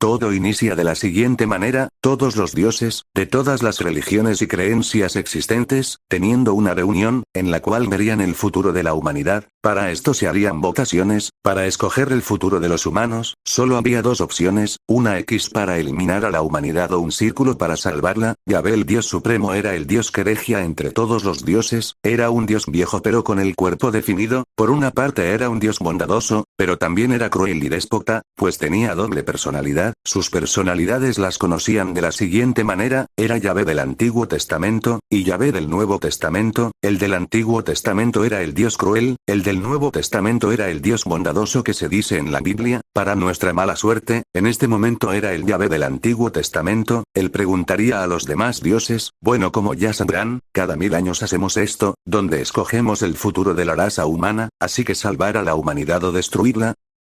Todo inicia de la siguiente manera: todos los dioses, de todas las religiones y creencias existentes, teniendo una reunión, en la cual verían el futuro de la humanidad. Para esto se harían votaciones, para escoger el futuro de los humanos. Solo había dos opciones, una X para eliminar a la humanidad o un círculo para salvarla. Yahvé, el Dios Supremo, era el Dios que regía entre todos los dioses, era un Dios viejo pero con el cuerpo definido. Por una parte era un Dios bondadoso, pero también era cruel y déspota, pues tenía doble personalidad. Sus personalidades las conocían de la siguiente manera: era Yahvé del Antiguo Testamento, y Yahvé del Nuevo Testamento. El del Antiguo Testamento era el Dios cruel, el del Nuevo Testamento era el Dios bondadoso que se dice en la Biblia. Para nuestra mala suerte, en este momento era el Yahvé del Antiguo Testamento. Él preguntaría a los demás dioses: bueno, como ya sabrán, cada 1000 años hacemos esto, donde escogemos el futuro de la raza humana, así que salvar a la humanidad o destruirla.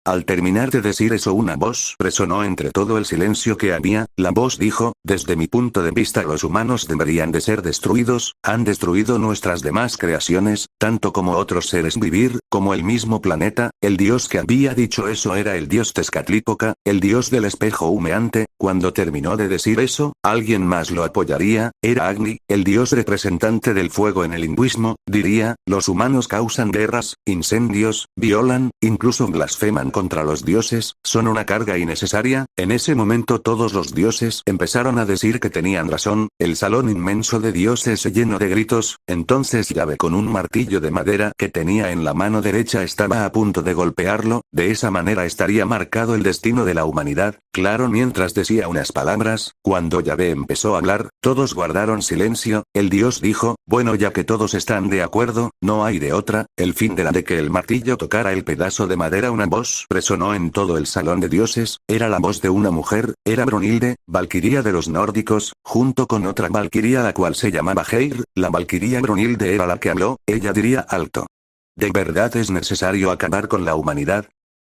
Al terminar de decir eso, una voz resonó entre todo el silencio que había. La voz dijo: desde mi punto de vista los humanos deberían de ser destruidos, han destruido nuestras demás creaciones, tanto como otros seres vivir, como el mismo planeta. El dios que había dicho eso era el dios Tezcatlipoca, el dios del espejo humeante. Cuando terminó de decir eso, alguien más lo apoyaría, era Agni, el dios representante del fuego en el hinduismo. Diría: los humanos causan guerras, incendios, violan, incluso blasfeman contra los dioses, son una carga innecesaria. En ese momento todos los dioses empezaron a decir que tenían razón. El salón inmenso de dioses se llenó de gritos. Entonces Yahvé, con un martillo de madera que tenía en la mano derecha, estaba a punto de golpearlo. De esa manera estaría marcado el destino de la humanidad. Claro, mientras decía unas palabras, cuando Yahvé empezó a hablar, todos guardaron silencio. El dios dijo: bueno, ya que todos están de acuerdo, no hay de otra. El fin de que el martillo tocara el pedazo de madera, una voz resonó en todo el salón de dioses. Era la voz de una mujer, era Brunhilde, valquiria de los nórdicos, junto con otra valquiria la cual se llamaba Heir. La valquiria Brunhilde era la que habló. Ella diría alto: ¿de verdad es necesario acabar con la humanidad?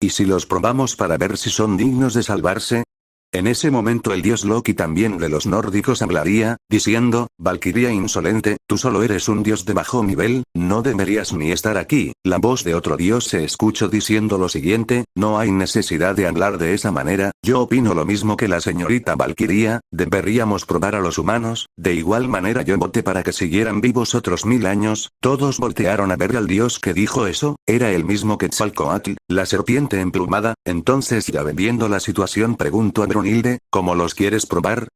¿Y si los probamos para ver si son dignos de salvarse? En ese momento el dios Loki, también de los nórdicos, hablaría, diciendo: valquiria insolente, tú solo eres un dios de bajo nivel, no deberías ni estar aquí. La voz de otro dios se escuchó diciendo lo siguiente: no hay necesidad de hablar de esa manera, yo opino lo mismo que la señorita valquiria, deberíamos probar a los humanos. De igual manera yo voté para que siguieran vivos otros 1000 años. Todos voltearon a ver al dios que dijo eso, era el mismo Quetzalcóatl, la serpiente emplumada. Entonces Yahvé, viendo la situación, preguntó a Brunhilde: ¿cómo los quieres probar?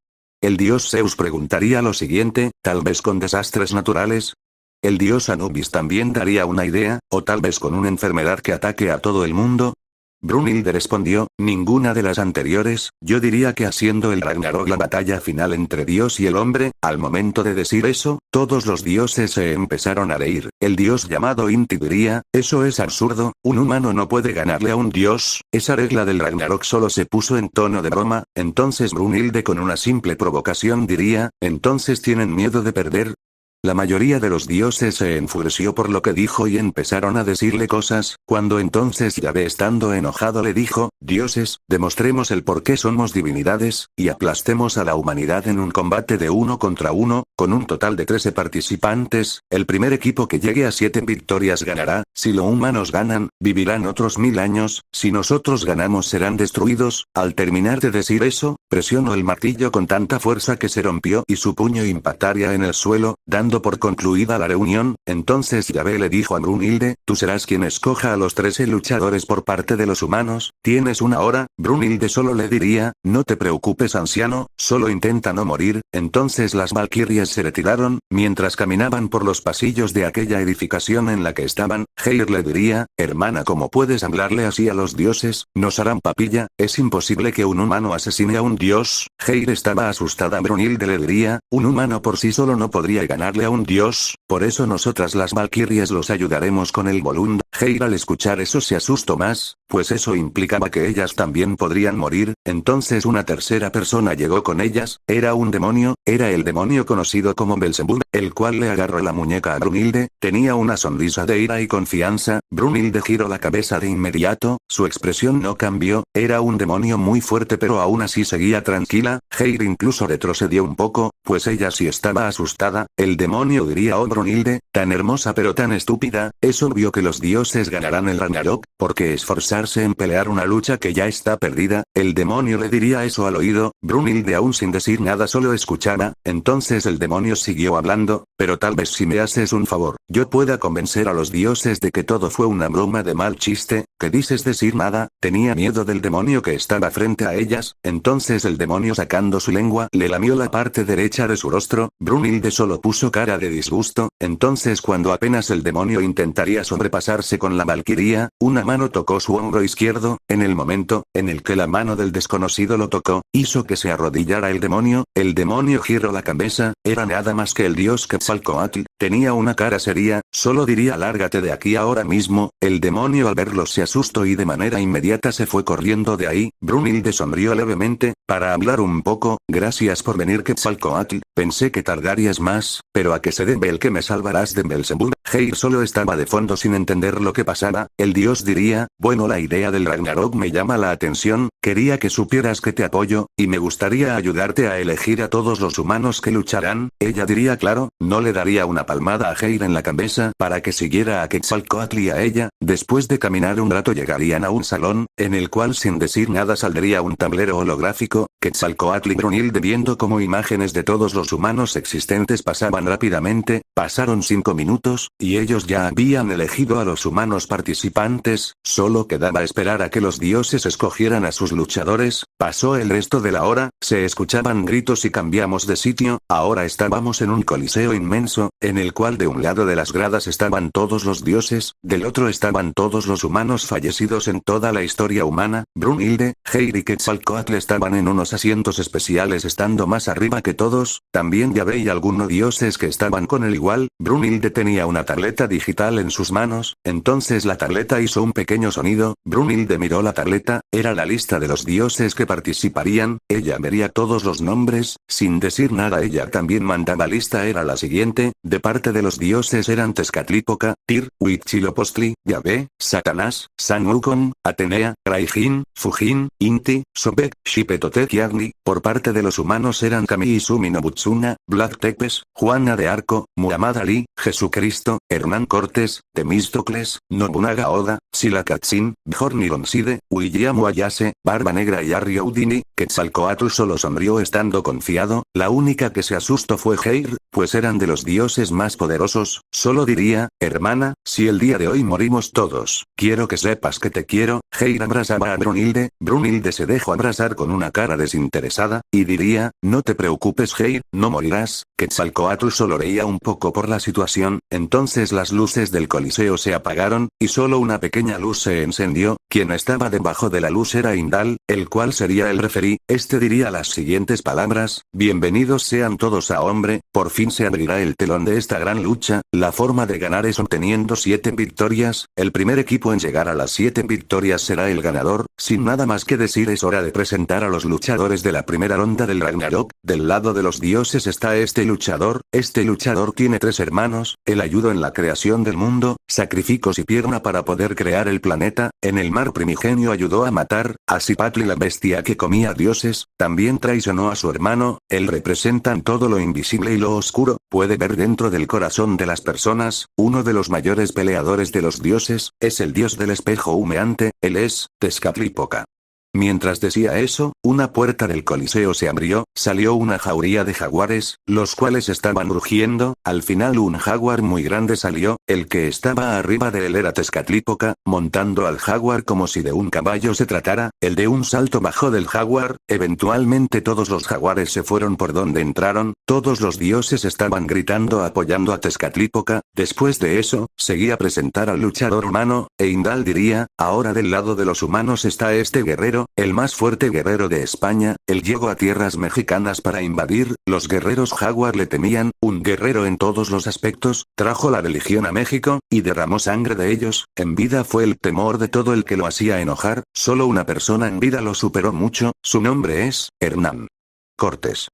El dios Zeus preguntaría lo siguiente: tal vez con desastres naturales. El dios Anubis también daría una idea, o tal vez con una enfermedad que ataque a todo el mundo. Brunhilde respondió: ninguna de las anteriores, yo diría que haciendo el Ragnarok, la batalla final entre Dios y el hombre. Al momento de decir eso, todos los dioses se empezaron a reír. El dios llamado Inti diría: eso es absurdo, un humano no puede ganarle a un dios, esa regla del Ragnarok solo se puso en tono de broma. Entonces Brunhilde, con una simple provocación, diría: entonces tienen miedo de perder. La mayoría de los dioses se enfureció por lo que dijo y empezaron a decirle cosas. Cuando entonces Yahvé, estando enojado, le dijo: dioses, demostremos el por qué somos divinidades, y aplastemos a la humanidad en un combate de 1 contra 1, con un total de 13 participantes. El primer equipo que llegue a 7 victorias ganará. Si los humanos ganan, vivirán otros 1000 años, si nosotros ganamos serán destruidos. Al terminar de decir eso, presionó el martillo con tanta fuerza que se rompió y su puño impactaría en el suelo, dando por concluida la reunión. Entonces Yahvé le dijo a Brunhilde: tú serás quien escoja a los 13 luchadores por parte de los humanos, tienes 1 hora. Brunhilde solo le diría: no te preocupes, anciano, solo intenta no morir. Entonces las valquirias se retiraron. Mientras caminaban por los pasillos de aquella edificación en la que estaban, Heir le diría: hermana, ¿cómo puedes hablarle así a los dioses? Nos harán papilla, es imposible que un humano asesine a un dios. Heir estaba asustada. Brunhilde le diría: un humano por sí solo no podría ganarle a un dios, por eso nosotras las valquirias los ayudaremos con el Volund. Heir, al escuchar eso, se asustó más, pues eso implicaba que ellas también podrían morir. Entonces una tercera persona llegó con ellas, era un demonio, era el demonio conocido como Belzebub, el cual le agarró la muñeca a Brunhilde. Tenía una sonrisa de ira y confianza. Brunhilde giró la cabeza de inmediato, su expresión no cambió, era un demonio muy fuerte pero aún así seguía tranquila. Heir incluso retrocedió un poco, pues ella sí estaba asustada. El demonio diría: oh Brunhilde, tan hermosa pero tan estúpida, es obvio que los dioses ganarán el Ragnarok, porque esforzarse en pelear una lucha que ya está perdida. El demonio le diría eso al oído. Brunhilde aún sin decir nada solo escuchaba. Entonces el demonio siguió hablando: pero tal vez si me haces un favor, yo pueda convencer a los dioses de que todo fue una broma de mal chiste. ¿Qué dices decir nada? Tenía miedo del demonio que estaba frente a ellas. Entonces el demonio, sacando su lengua, le lamió la parte derecha de su rostro. Brunhilde solo puso cara de disgusto. Entonces, cuando apenas el demonio intentaría sobrepasarse con la valquiria, una mano tocó su hombro izquierdo. En el momento en el que la mano del desconocido lo tocó, hizo que se arrodillara el demonio. El demonio giró la cabeza. Era nada más que el dios Quetzalcóatl. Tenía una cara seria. Solo diría: lárgate de aquí ahora mismo. El demonio al verlo se asustó y de manera inmediata se fue corriendo de ahí. Brunhilde sonrió levemente. Para hablar un poco: gracias por venir, Quetzalcóatl. Pensé que tardarías más, pero ¿a qué se debe el que me salvarás de Belzebub? Heir solo estaba de fondo sin entender lo que pasaba. El dios diría: bueno, la idea del Ragnarok me llama la atención, quería que supieras que te apoyo, y me gustaría ayudarte a elegir a todos los humanos que lucharán. Ella diría: claro, no le daría una palmada a Heir en la cabeza para que siguiera a Quetzalcóatl y a ella. Después de caminar un rato llegarían a un salón, en el cual sin decir nada saldría un tablero holográfico. Quetzalcóatl y Brunhilde, viendo cómo imágenes de todos los humanos existentes pasaban rápidamente. Pasaron 5 minutos, y ellos ya habían elegido a los humanos participantes. Solo quedaba esperar a que los dioses escogieran a sus luchadores. Pasó el resto de la hora, se escuchaban gritos y cambiamos de sitio. Ahora estábamos en un coliseo inmenso, en el cual de un lado de las gradas estaban todos los dioses, del otro estaban todos los humanos fallecidos en toda la historia humana. Brunhilde, Heir y Quetzalcóatl estaban en unos asientos especiales, estando más arriba que todos. También Yahvé y algunos dioses que estaban con él igual. Brunhilde tenía una tableta digital en sus manos. Entonces la tableta hizo un pequeño sonido. Brunhilde miró la tableta. Era la lista de los dioses que participarían. Ella vería todos los nombres. Sin decir nada, ella también mandaba. Lista era la siguiente: de parte de los dioses eran Tezcatlipoca, Tyr, Huitzilopochtli, Yahvé, Satanás, San Wukong, Atenea, Raijin, Fujin, Inti, Sobek, Xipetotec y Agni. Por parte de los humanos eran Kami y Sumi Nobutsuna, Vlad Tepes, Juana de Arco, Muhammad Ali, Jesucristo, Hernán Cortés, Temístocles, Nobunaga Oda, Silakatzin, Bjorn Ironside, William Wayase, Barba Negra y Arrio Udini. Quetzalcóatl solo sonrió estando confiado. La única que se asustó fue Heir, pues eran de los dioses más poderosos. Solo diría: hermana, si el día de hoy morimos todos, quiero que sepas que te quiero. Heir abrazaba a Brunhilde. Brunhilde se dejó abrazar con una cara desinteresada, y diría: no te preocupes, Heir, no morirás. Quetzalcóatl solo reía un poco por la situación. Entonces las luces del coliseo se apagaron, y solo una pequeña luz se encendió. Quien estaba debajo de la luz era Indal, el cual sería el referí. Este diría las siguientes palabras: bienvenidos sean todos a Hombre. Por fin se abrirá el telón de esta gran lucha. La forma de ganar es obteniendo 7 victorias. El primer equipo en llegar a las 7 victorias será el ganador. Sin nada más que decir, es hora de presentar a los luchadores de la primera ronda del Ragnarok. Del lado de los dioses está este luchador. Este luchador tiene 3 hermanos. Él ayudó en la creación del mundo, sacrificó su pierna para poder crear el planeta. En el mar primigenio ayudó a matar a Cipatli, la bestia que comía dioses. También traicionó a su hermano. Él representa todo lo invisible y lo oscuro. Puede ver dentro del corazón de las personas. Uno de los mayores peleadores de los dioses, es el dios del espejo humeante. Él es Tezcatlipoca. Mientras decía eso, una puerta del coliseo se abrió, salió una jauría de jaguares, los cuales estaban rugiendo. Al final un jaguar muy grande salió. El que estaba arriba de él era Tezcatlipoca, montando al jaguar como si de un caballo se tratara. El de un salto bajó del jaguar. Eventualmente todos los jaguares se fueron por donde entraron. Todos los dioses estaban gritando apoyando a Tezcatlipoca. Después de eso, seguía a presentar al luchador humano, e Indal diría: ahora del lado de los humanos está este guerrero, el más fuerte guerrero de España. Él llegó a tierras mexicanas para invadir. Los guerreros jaguar le temían. Un guerrero en todos los aspectos. Trajo la religión a México, y derramó sangre de ellos. En vida fue el temor de todo el que lo hacía enojar. Solo una persona en vida lo superó mucho. Su nombre es Hernán Cortés.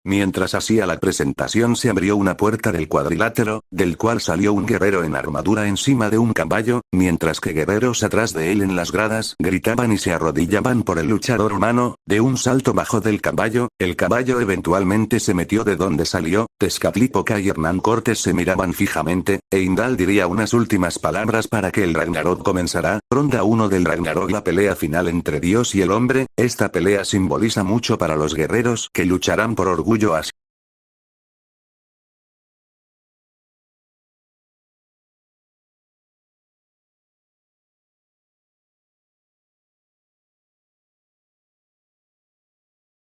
Mientras hacía la presentación se abrió una puerta del cuadrilátero, del cual salió un guerrero en armadura encima de un caballo, mientras que guerreros atrás de él en las gradas gritaban y se arrodillaban por el luchador humano. De un salto bajó del caballo, el caballo eventualmente se metió de donde salió. Tezcatlipoca y Hernán Cortés se miraban fijamente, e Indal diría unas últimas palabras para que el Ragnarok comenzara. Ronda 1 del Ragnarok, la pelea final entre Dios y el hombre. Esta pelea simboliza mucho para los guerreros que lucharán por orgullo así.